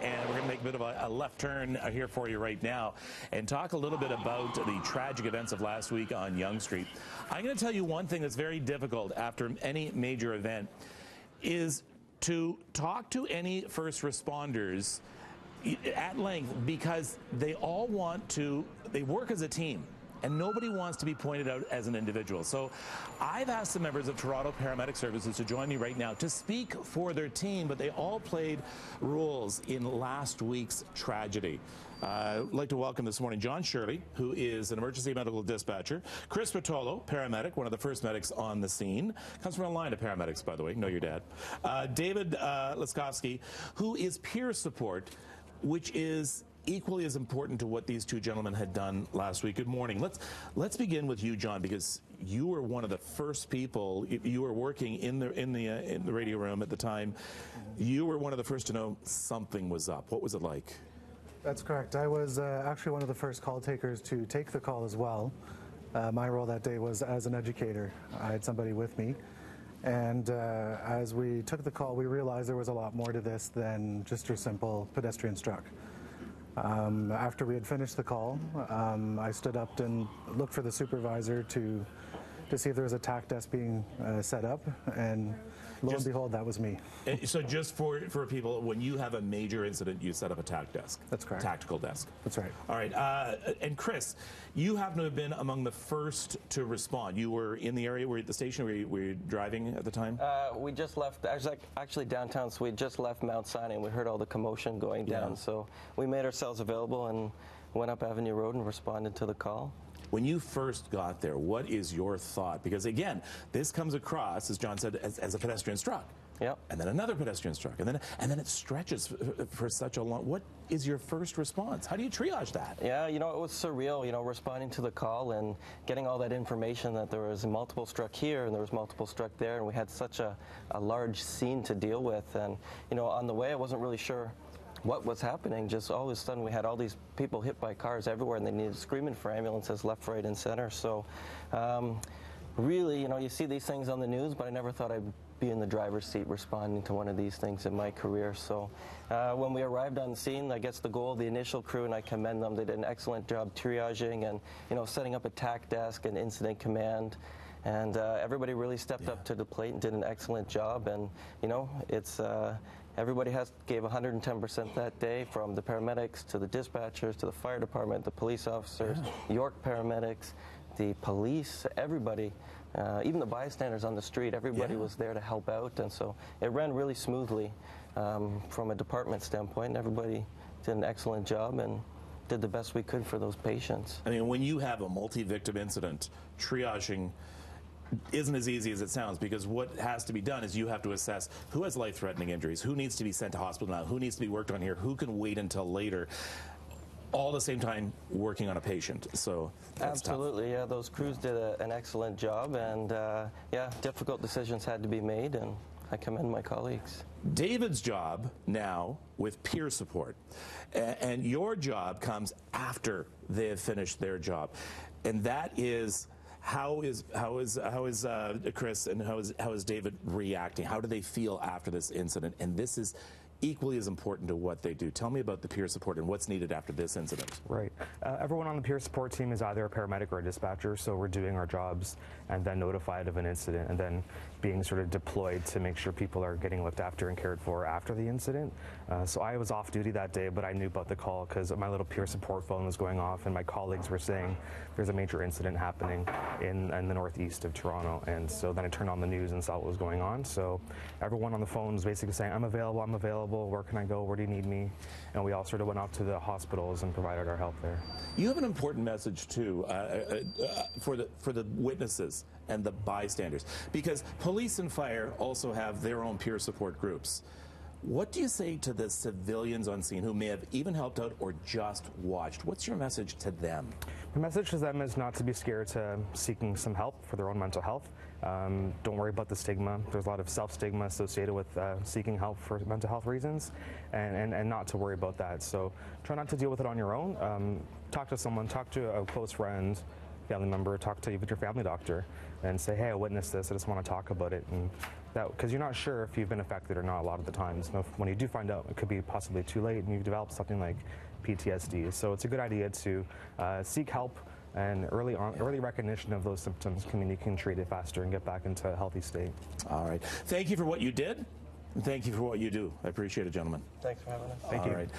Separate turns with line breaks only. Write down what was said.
And we're going to make a bit of a left turn here for you right now and talk a little bit about the tragic events of last week on Yonge Street. I'm going to tell you one thing that's very difficult after any major event is to talk to any first responders at length, because they all want to, they work as a team. And nobody wants to be pointed out as an individual. So I've asked the members of Toronto Paramedic Services to join me right now to speak for their team, but they all played roles in last week's tragedy. I'd like to welcome this morning John Shirley, who is an emergency medical dispatcher. Chris Rotolo, paramedic, one of the first medics on the scene. Comes from a line of paramedics, by the way. Know your dad. David Lavoski, who is peer support, which is equally as important to what these two gentlemen had done last week. Good morning. Let's begin with you, John, because you were one of the first people. You were working in the radio room at the time. You were one of the first to know something was up. What was it like?
That's correct. I was actually one of the first call takers to take the call as well. My role that day was as an educator. I had somebody with me. And as we took the call, we realized there was a lot more to this than just your simple pedestrian struck. After we had finished the call, I stood up and looked for the supervisor to see if there was a TAC desk being set up, and lo and behold, that was me.
So just for people, when you have a major incident, you set up a TAC desk.
That's correct.
Tactical desk.
That's right.
All right. And Chris, you happen to have been among the first to respond. You were in the area, were you at the station, were you driving at the time?
We just left, actually downtown, so we just left Mount Sinai, and we heard all the commotion going down. Yeah. So we made ourselves available and went up Avenue Road and responded to the call.
When you first got there, what is your thought? Because again, this comes across, as John said, as a pedestrian struck.
Yep. And
then another pedestrian struck, and then it stretches for such a long. What is your first response? How do you triage that?
Yeah, you know, it was surreal, you know, responding to the call and getting all that information that there was multiple struck here and there was multiple struck there, and we had such a large scene to deal with. And, you know, on the way I wasn't really sure what was happening. Just all of a sudden we had all these people hit by cars everywhere, and they needed screaming for ambulances left, right, and center. So really, you know, you see these things on the news, but I never thought I'd be in the driver's seat responding to one of these things in my career. So when we arrived on the scene, I guess the goal of the initial crew, and I commend them, they did an excellent job triaging and, you know, setting up a TAC desk and incident command. And everybody really stepped up to the plate and did an excellent job. And, you know, it's everybody gave 110% that day, from the paramedics to the dispatchers to the fire department, the police officers, York paramedics, the police, everybody, even the bystanders on the street, everybody was there to help out. And so it ran really smoothly from a department standpoint, and everybody did an excellent job and did the best we could for those patients.
I mean, when you have a multi-victim incident, triaging isn't as easy as it sounds, because what has to be done is you have to assess who has life-threatening injuries, who needs to be sent to hospital now, who needs to be worked on here, who can wait until later, all at the same time working on a patient. So that's
absolutely tough. Yeah, those crews did an excellent job, and yeah, difficult decisions had to be made, and I commend my colleagues.
David's job now with peer support, and your job comes after they have finished their job, and that is how is Chris and how is David reacting? How do they feel after this incident? And this is equally as important to what they do. Tell me about the peer support and what's needed after this incident.
Right. Everyone on the peer support team is either a paramedic or a dispatcher, so we're doing our jobs and then notified of an incident and then being sort of deployed to make sure people are getting looked after and cared for after the incident. So I was off duty that day, but I knew about the call because my little peer support phone was going off, and my colleagues were saying there's a major incident happening in the northeast of Toronto. And so then I turned on the news and saw what was going on. So everyone on the phone was basically saying, I'm available, where can I go, where do you need me? And we all sort of went out to the hospitals and provided our help there.
You have an important message too for the witnesses and the bystanders, because police and fire also have their own peer support groups. What do you say to the civilians on scene who may have even helped out or just watched? What's your message to them?
The message to them is not to be scared to seeking some help for their own mental health. Don't worry about the stigma. There's a lot of self-stigma associated with seeking help for mental health reasons, and not to worry about that. So try not to deal with it on your own. Talk to someone, talk to a close friend, family member, talk to even your family doctor, and say, hey, I witnessed this, I just want to talk about it, and because you're not sure if you've been affected or not a lot of the times. So when you do find out, it could be possibly too late and you've developed something like PTSD. So it's a good idea to seek help, and early recognition of those symptoms can mean you can treat it faster and get back into a healthy state.
All right. Thank you for what you did. And thank you for what you do. I appreciate it, gentlemen.
Thanks for having us.
Thank you.
All right.